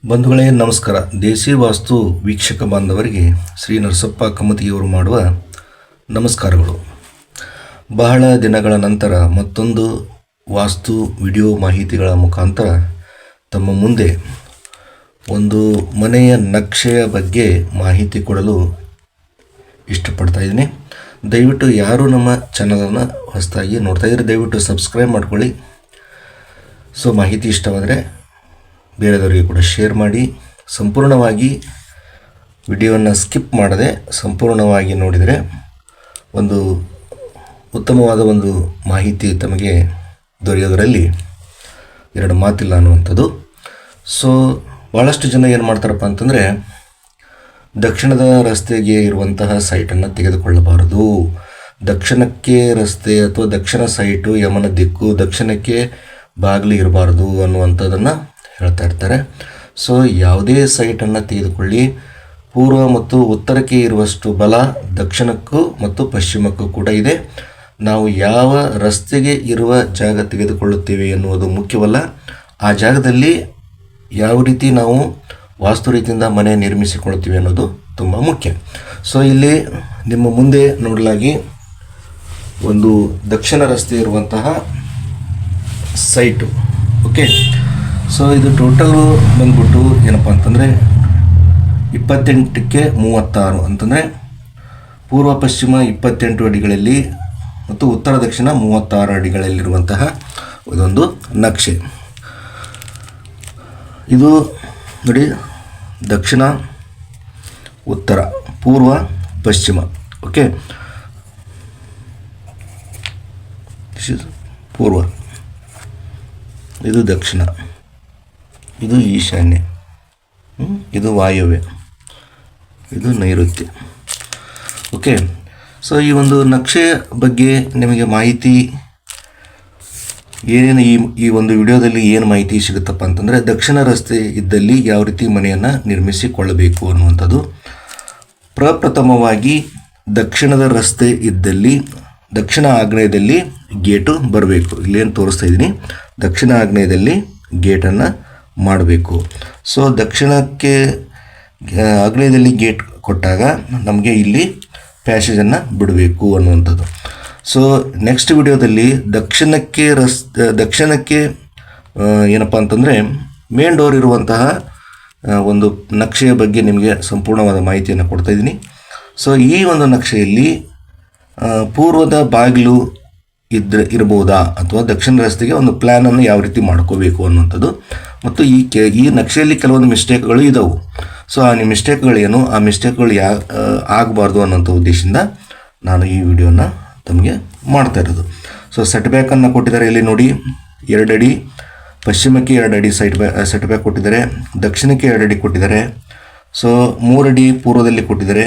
ಬಂಧುಗಳೇ ನಮಸ್ಕಾರ. ದೇಸಿ ವಾಸ್ತು ವೀಕ್ಷಕ ಬಾಂಧವರಿಗೆ ಶ್ರೀ ನರಸಪ್ಪ ಕಮತಿಯವರು ಮಾಡುವ ನಮಸ್ಕಾರಗಳು. ಬಹಳ ದಿನಗಳ ನಂತರ ಮತ್ತೊಂದು ವಾಸ್ತು ವಿಡಿಯೋ ಮಾಹಿತಿಗಳ ಮುಖಾಂತರ ತಮ್ಮ ಮುಂದೆ ಒಂದು ಮನೆಯ ನಕ್ಷೆಯ ಬಗ್ಗೆ ಮಾಹಿತಿ ಕೊಡಲು ಇಷ್ಟಪಡ್ತಾ ಇದ್ದೀನಿ. ದಯವಿಟ್ಟು ಯಾರು ನಮ್ಮ ಚಾನಲನ್ನು ಹೊಸದಾಗಿ ನೋಡ್ತಾ ಇದ್ದರೆ ದಯವಿಟ್ಟು ಸಬ್ಸ್ಕ್ರೈಬ್ ಮಾಡ್ಕೊಳ್ಳಿ. ಮಾಹಿತಿ ಇಷ್ಟವಾದರೆ ಬೇರೆದವರಿಗೆ ಕೂಡ ಶೇರ್ ಮಾಡಿ. ಸಂಪೂರ್ಣವಾಗಿ ವಿಡಿಯೋವನ್ನು ಸ್ಕಿಪ್ ಮಾಡದೆ ಸಂಪೂರ್ಣವಾಗಿ ನೋಡಿದರೆ ಒಂದು ಉತ್ತಮವಾದ ಒಂದು ಮಾಹಿತಿ ತಮಗೆ ದೊರೆಯೋದರಲ್ಲಿ ಎರಡು ಮಾತಿಲ್ಲ ಅನ್ನುವಂಥದ್ದು. ಭಾಳಷ್ಟು ಜನ ಏನು ಮಾಡ್ತಾರಪ್ಪ ಅಂತಂದರೆ, ದಕ್ಷಿಣದ ರಸ್ತೆಗೆ ಇರುವಂತಹ ಸೈಟನ್ನು ತೆಗೆದುಕೊಳ್ಳಬಾರದು, ದಕ್ಷಿಣಕ್ಕೆ ರಸ್ತೆ ಅಥವಾ ದಕ್ಷಿಣ ಸೈಟು ಯಮನ ದಿಕ್ಕು, ದಕ್ಷಿಣಕ್ಕೆ ಬಾಗಿಲು ಇರಬಾರ್ದು ಅನ್ನುವಂಥದ್ದನ್ನು ಹೇಳ್ತಾ ಇರ್ತಾರೆ. ಯಾವುದೇ ಸೈಟನ್ನು ತೆಗೆದುಕೊಳ್ಳಿ, ಪೂರ್ವ ಮತ್ತು ಉತ್ತರಕ್ಕೆ ಇರುವಷ್ಟು ಬಲ ದಕ್ಷಿಣಕ್ಕೂ ಮತ್ತು ಪಶ್ಚಿಮಕ್ಕೂ ಕೂಡ ಇದೆ. ನಾವು ಯಾವ ರಸ್ತೆಗೆ ಇರುವ ಜಾಗ ತೆಗೆದುಕೊಳ್ಳುತ್ತೇವೆ ಎನ್ನುವುದು ಮುಖ್ಯವಲ್ಲ, ಆ ಜಾಗದಲ್ಲಿ ಯಾವ ರೀತಿ ನಾವು ವಾಸ್ತು ರೀತಿಯಿಂದ ಮನೆ ನಿರ್ಮಿಸಿಕೊಳ್ಳುತ್ತೀವಿ ಅನ್ನೋದು ತುಂಬ ಮುಖ್ಯ. ಇಲ್ಲಿ ನಿಮ್ಮ ಮುಂದೆ ನೋಡಲಾಗಿ ಒಂದು ದಕ್ಷಿಣ ರಸ್ತೆ ಇರುವಂತಹ ಸೈಟು. ಓಕೆ, ಇದು ಟೋಟಲು ಬಂದ್ಬಿಟ್ಟು ಏನಪ್ಪ ಅಂತಂದರೆ 28ಕ್ಕೆ 36 ಅಂತಂದರೆ ಪೂರ್ವ ಪಶ್ಚಿಮ 28 ಅಡಿಗಳಲ್ಲಿ ಮತ್ತು ಉತ್ತರ ದಕ್ಷಿಣ 36 ಅಡಿಗಳಲ್ಲಿರುವಂತಹ ಇದೊಂದು ನಕ್ಷೆ. ಇದು ನೋಡಿ, ದಕ್ಷಿಣ, ಉತ್ತರ, ಪೂರ್ವ, ಪಶ್ಚಿಮ. ಓಕೆ, ಪೂರ್ವ, ಇದು ದಕ್ಷಿಣ, ಇದು ಈಶಾನ್ಯ, ಇದು ವಾಯವ್ಯ, ಇದು ನೈಋತ್ಯ. ಓಕೆ, ಈ ಒಂದು ನಕ್ಷೆಯ ಬಗ್ಗೆ ನಿಮಗೆ ಮಾಹಿತಿ ಏನೇನು ಈ ಒಂದು ವಿಡಿಯೋದಲ್ಲಿ ಏನು ಮಾಹಿತಿ ಸಿಗುತ್ತಪ್ಪ ಅಂತಂದರೆ, ದಕ್ಷಿಣ ರಸ್ತೆ ಇದ್ದಲ್ಲಿ ಯಾವ ರೀತಿ ಮನೆಯನ್ನು ನಿರ್ಮಿಸಿಕೊಳ್ಳಬೇಕು ಅನ್ನುವಂಥದ್ದು. ಪ್ರಪ್ರಥಮವಾಗಿ ದಕ್ಷಿಣದ ರಸ್ತೆ ಇದ್ದಲ್ಲಿ ದಕ್ಷಿಣ ಆಗ್ನೇಯದಲ್ಲಿ ಗೇಟು ಬರಬೇಕು. ಇಲ್ಲೇನು ತೋರಿಸ್ತಾ ಇದ್ದೀನಿ, ದಕ್ಷಿಣ ಆಗ್ನೇಯದಲ್ಲಿ ಗೇಟನ್ನು ಮಾಡಬೇಕು. ದಕ್ಷಿಣಕ್ಕೆ ಆಗ್ನೇಯದಲ್ಲಿ ಗೇಟ್ ಕೊಟ್ಟಾಗ ನಮಗೆ ಇಲ್ಲಿ ಪ್ಯಾಸೇಜನ್ನು ಬಿಡಬೇಕು ಅನ್ನುವಂಥದ್ದು. ನೆಕ್ಸ್ಟ್ ವಿಡಿಯೋದಲ್ಲಿ ದಕ್ಷಿಣಕ್ಕೆ ಏನಪ್ಪ ಅಂತಂದರೆ ಮೇನ್ ಡೋರ್ ಇರುವಂತಹ ಒಂದು ನಕ್ಷೆಯ ಬಗ್ಗೆ ನಿಮಗೆ ಸಂಪೂರ್ಣವಾದ ಮಾಹಿತಿಯನ್ನು ಕೊಡ್ತಾ ಇದ್ದೀನಿ. ಈ ಒಂದು ನಕ್ಷೆಯಲ್ಲಿ ಪೂರ್ವದ ಬಾಗಿಲು ಇರ್ಬೋದಾ ಅಥವಾ ದಕ್ಷಿಣ ರಸ್ತೆಗೆ ಒಂದು ಪ್ಲ್ಯಾನನ್ನು ಯಾವ ರೀತಿ ಮಾಡ್ಕೋಬೇಕು ಅನ್ನುವಂಥದ್ದು. ಮತ್ತು ಈ ನಕ್ಷೆಯಲ್ಲಿ ಕೆಲವೊಂದು ಮಿಸ್ಟೇಕ್ಗಳು ಇದ್ದವು. ಆ ಮಿಸ್ಟೇಕ್ಗಳೇನು, ಆ ಮಿಸ್ಟೇಕ್ಗಳು ಆಗಬಾರ್ದು ಅನ್ನೋಂಥ ಉದ್ದೇಶದಿಂದ ನಾನು ಈ ವಿಡಿಯೋನ ತಮಗೆ ಮಾಡ್ತಾ ಇರೋದು. ಸೆಟ್ ಬ್ಯಾಕನ್ನು ಕೊಟ್ಟಿದ್ದಾರೆ. ಇಲ್ಲಿ ನೋಡಿ, 2 ಅಡಿ ಪಶ್ಚಿಮಕ್ಕೆ 2 ಅಡಿ ಸೆಟ್ ಬ್ಯಾಕ್ ಕೊಟ್ಟಿದ್ದಾರೆ, ದಕ್ಷಿಣಕ್ಕೆ 2 ಅಡಿ ಕೊಟ್ಟಿದ್ದಾರೆ, 3 ಅಡಿ ಪೂರ್ವದಲ್ಲಿ ಕೊಟ್ಟಿದ್ದಾರೆ.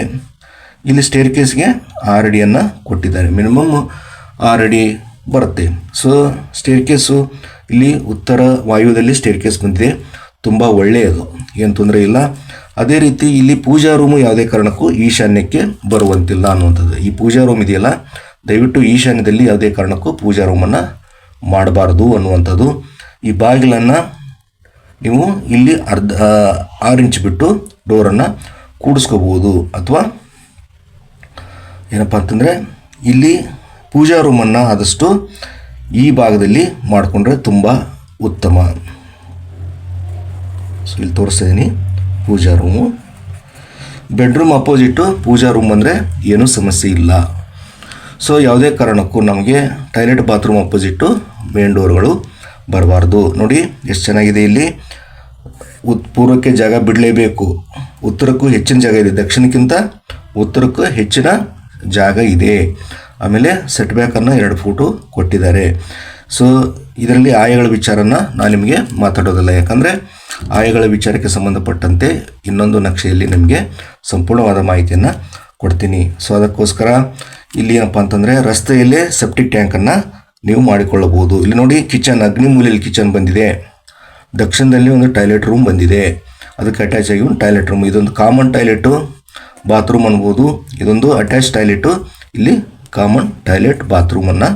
ಇಲ್ಲಿ ಸ್ಟೇರ್ ಕೇಸ್ಗೆ 6 ಅಡಿಯನ್ನು ಕೊಟ್ಟಿದ್ದಾರೆ. ಮಿನಿಮಮ್ 6 ಅಡಿ ಬರುತ್ತೆ. ಸ್ಟೇರ್ ಕೇಸು ಇಲ್ಲಿ ಉತ್ತರ ವಾಯುವ್ಯದಲ್ಲಿ ಸ್ಟೇರ್ ಕೇಸ್ ಬಂದಿದೆ, ತುಂಬ ಒಳ್ಳೆಯದು, ಏನು ತೊಂದರೆ ಇಲ್ಲ. ಅದೇ ರೀತಿ ಇಲ್ಲಿ ಪೂಜಾ ರೂಮು ಯಾವುದೇ ಕಾರಣಕ್ಕೂ ಈಶಾನ್ಯಕ್ಕೆ ಬರುವಂತಿಲ್ಲ ಅನ್ನುವಂಥದ್ದು. ಈ ಪೂಜಾ ರೂಮ್ ಇದೆಯಲ್ಲ, ದಯವಿಟ್ಟು ಈಶಾನ್ಯದಲ್ಲಿ ಯಾವುದೇ ಕಾರಣಕ್ಕೂ ಪೂಜಾ ರೂಮನ್ನು ಮಾಡಬಾರ್ದು ಅನ್ನುವಂಥದ್ದು. ಈ ಬಾಗಿಲನ್ನು ನೀವು ಇಲ್ಲಿ 6 ಇಂಚ್ ಬಿಟ್ಟು ಡೋರನ್ನು ಕೂಡಿಸ್ಕೋಬೋದು. ಅಥವಾ ಏನಪ್ಪ ಅಂತಂದರೆ ಇಲ್ಲಿ ಪೂಜಾ ರೂಮನ್ನು ಆದಷ್ಟು ಈ ಭಾಗದಲ್ಲಿ ಮಾಡಿಕೊಂಡ್ರೆ ತುಂಬ ಉತ್ತಮ. ಇಲ್ಲಿ ತೋರಿಸ್ತಾ ಇದ್ದೀನಿ ಪೂಜಾ ರೂಮು. ಬೆಡ್ರೂಮ್ ಅಪೋಸಿಟ್ಟು ಪೂಜಾ ರೂಮ್ ಅಂದರೆ ಏನೂ ಸಮಸ್ಯೆ ಇಲ್ಲ. ಯಾವುದೇ ಕಾರಣಕ್ಕೂ ನಮಗೆ ಟಾಯ್ಲೆಟ್ ಬಾತ್ರೂಮ್ ಅಪೋಸಿಟ್ಟು ಮೇನ್ ಡೋರ್ಗಳು ಬರಬಾರ್ದು. ನೋಡಿ ಎಷ್ಟು ಚೆನ್ನಾಗಿದೆ. ಇಲ್ಲಿ ಪೂರ್ವಕ್ಕೆ ಜಾಗ ಬಿಡಲೇಬೇಕು, ಉತ್ತರಕ್ಕೂ ಹೆಚ್ಚಿನ ಜಾಗ ಇದೆ, ದಕ್ಷಿಣಕ್ಕಿಂತ ಉತ್ತರಕ್ಕೂ ಹೆಚ್ಚಿನ ಜಾಗ ಇದೆ. ಆಮೇಲೆ ಸೆಟ್ ಬ್ಯಾಕನ್ನು 2 ಫೂಟು ಕೊಟ್ಟಿದ್ದಾರೆ. ಇದರಲ್ಲಿ ಆಯಗಳ ವಿಚಾರನ ನಾನು ನಿಮಗೆ ಮಾತಾಡೋದಿಲ್ಲ, ಯಾಕಂದರೆ ಆಯಗಳ ವಿಚಾರಕ್ಕೆ ಸಂಬಂಧಪಟ್ಟಂತೆ ಇನ್ನೊಂದು ನಕ್ಷೆಯಲ್ಲಿ ನಿಮಗೆ ಸಂಪೂರ್ಣವಾದ ಮಾಹಿತಿಯನ್ನು ಕೊಡ್ತೀನಿ. ಅದಕ್ಕೋಸ್ಕರ ಇಲ್ಲಿ ಏನಪ್ಪ ಅಂತಂದರೆ, ರಸ್ತೆಯಲ್ಲೇ ಸೆಪ್ಟಿಕ್ ಟ್ಯಾಂಕನ್ನು ನೀವು ಮಾಡಿಕೊಳ್ಳಬಹುದು. ಇಲ್ಲಿ ನೋಡಿ, ಕಿಚನ್, ಅಗ್ನಿ ಮೂಲೆಯಲ್ಲಿ ಕಿಚನ್ ಬಂದಿದೆ, ದಕ್ಷಿಣದಲ್ಲಿ ಒಂದು ಟಾಯ್ಲೆಟ್ ರೂಮ್ ಬಂದಿದೆ, ಅದಕ್ಕೆ ಅಟ್ಯಾಚ್ ಆಗಿ ಒಂದು ಟಾಯ್ಲೆಟ್ ರೂಮ್. ಇದೊಂದು ಕಾಮನ್ ಟಾಯ್ಲೆಟು ಬಾತ್ರೂಮ್ ಅನ್ಬೋದು, ಇದೊಂದು ಅಟ್ಯಾಚ್ ಟಾಯ್ಲೆಟು. ಇಲ್ಲಿ ಕಾಮನ್ ಟಾಯ್ಲೆಟ್ ಬಾತ್ರೂಮನ್ನು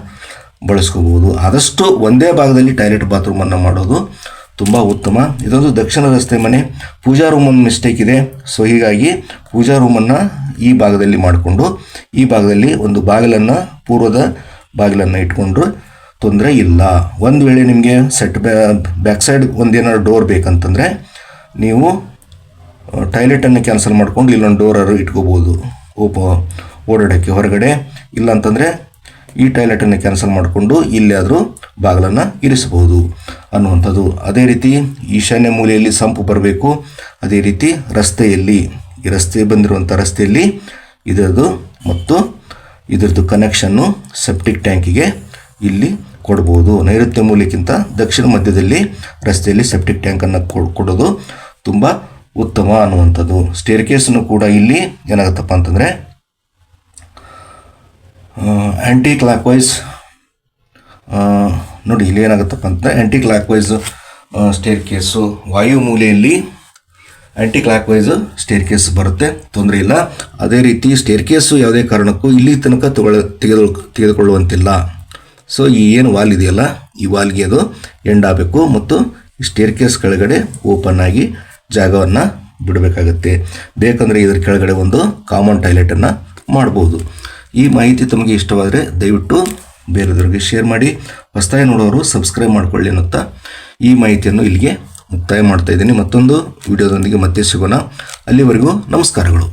ಬಳಸ್ಕೋಬೋದು. ಆದಷ್ಟು ಒಂದೇ ಭಾಗದಲ್ಲಿ ಟಾಯ್ಲೆಟ್ ಬಾತ್ರೂಮನ್ನು ಮಾಡೋದು ತುಂಬ ಉತ್ತಮ. ಇದೊಂದು ದಕ್ಷಿಣ ರಸ್ತೆ ಮನೆ. ಪೂಜಾ ರೂಮನ್ನು ಮಿಸ್ಟೇಕ್ ಇದೆ. ಸೊ ಹೀಗಾಗಿ ಪೂಜಾ ರೂಮನ್ನು ಈ ಭಾಗದಲ್ಲಿ ಮಾಡಿಕೊಂಡು ಈ ಭಾಗದಲ್ಲಿ ಒಂದು ಬಾಗಿಲನ್ನು, ಪೂರ್ವದ ಬಾಗಿಲನ್ನು ಇಟ್ಕೊಂಡ್ರು ತೊಂದರೆ ಇಲ್ಲ. ಒಂದು ವೇಳೆ ನಿಮಗೆ ಬ್ಯಾಕ್ ಸೈಡ್ ಒಂದೇನಾದ್ರು ಡೋರ್ ಬೇಕಂತಂದರೆ ನೀವು ಟಾಯ್ಲೆಟನ್ನು ಕ್ಯಾನ್ಸಲ್ ಮಾಡ್ಕೊಂಡು ಇಲ್ಲೊಂದು ಡೋರರು ಇಟ್ಕೋಬೋದು ಓಡಾಡೋಕ್ಕೆ ಹೊರಗಡೆ. ಇಲ್ಲಾಂತಂದರೆ ಈ ಟಾಯ್ಲೆಟನ್ನು ಕ್ಯಾನ್ಸಲ್ ಮಾಡಿಕೊಂಡು ಇಲ್ಲಾದರೂ ಬಾಗಿಲನ್ನು ಇರಿಸಬಹುದು ಅನ್ನುವಂಥದ್ದು. ಅದೇ ರೀತಿ ಈಶಾನ್ಯ ಮೂಲೆಯಲ್ಲಿ ಸಂಪು ಬರಬೇಕು. ಅದೇ ರೀತಿ ರಸ್ತೆಯಲ್ಲಿ, ಈ ರಸ್ತೆ ಬಂದಿರುವಂಥ ರಸ್ತೆಯಲ್ಲಿ ಇದರದು ಮತ್ತು ಇದರದ್ದು ಕನೆಕ್ಷನ್ನು ಸೆಪ್ಟಿಕ್ ಟ್ಯಾಂಕಿಗೆ ಇಲ್ಲಿ ಕೊಡ್ಬೋದು. ನೈಋತ್ಯ ಮೂಲೆಗಿಂತ ದಕ್ಷಿಣ ಮಧ್ಯದಲ್ಲಿ ರಸ್ತೆಯಲ್ಲಿ ಸೆಪ್ಟಿಕ್ ಟ್ಯಾಂಕನ್ನು ಕೊಡೋದು ತುಂಬ ಉತ್ತಮ ಅನ್ನುವಂಥದ್ದು. ಸ್ಟೇರ್ಕೇಸನ್ನು ಕೂಡ ಇಲ್ಲಿ ಏನಾಗುತ್ತಪ್ಪ ಅಂತಂದರೆ ಆ್ಯಂಟಿ ಕ್ಲಾಕ್ ವೈಸ್ ನೋಡಿ, ಇಲ್ಲಿ ಏನಾಗುತ್ತಪ್ಪ ಅಂತಂದರೆ ಆ್ಯಂಟಿ ಕ್ಲಾಕ್ ವೈಸ್ ಸ್ಟೇರ್ಕೇಸು, ವಾಯು ಮೂಲೆಯಲ್ಲಿ ಆ್ಯಂಟಿ ಕ್ಲಾಕ್ ವೈಸ್ ಸ್ಟೇರ್ಕೇಸ್ ಬರುತ್ತೆ, ತೊಂದರೆ ಇಲ್ಲ. ಅದೇ ರೀತಿ ಸ್ಟೇರ್ಕೇಸು ಯಾವುದೇ ಕಾರಣಕ್ಕೂ ಇಲ್ಲಿ ತನಕ ತೆಗೆದುಕೊಳ್ಳುವಂತಿಲ್ಲ. ಸೊ ಈ ಏನು ವಾಲ್ ಇದೆಯಲ್ಲ, ಈ ವಾಲ್ಗೆ ಅದು ಎಂಡ್ ಆಗಬೇಕು ಮತ್ತು ಸ್ಟೇರ್ಕೇಸ್ ಕೆಳಗಡೆ ಓಪನ್ ಆಗಿ ಜಾಗವನ್ನು ಬಿಡಬೇಕಾಗತ್ತೆ. ಬೇಕಂದರೆ ಇದರ ಕೆಳಗಡೆ ಒಂದು ಕಾಮನ್ ಟಾಯ್ಲೆಟನ್ನು ಮಾಡ್ಬೋದು. ಈ ಮಾಹಿತಿ ತಮಗೆ ಇಷ್ಟವಾದರೆ ದಯವಿಟ್ಟು ಬೇರೆದವರಿಗೆ ಶೇರ್ ಮಾಡಿ. ಹೊಸದಾಗಿ ನೋಡೋರು ಸಬ್ಸ್ಕ್ರೈಬ್ ಮಾಡ್ಕೊಳ್ಳಿ ಅನ್ನುತ್ತಾ ಈ ಮಾಹಿತಿಯನ್ನು ಇಲ್ಲಿಗೆ ಮುಕ್ತಾಯ ಮಾಡ್ತಾ ಇದ್ದೀನಿ. ಮತ್ತೊಂದು ವಿಡಿಯೋದೊಂದಿಗೆ ಮತ್ತೆ ಸಿಗೋಣ. ಅಲ್ಲಿವರೆಗೂ ನಮಸ್ಕಾರಗಳು.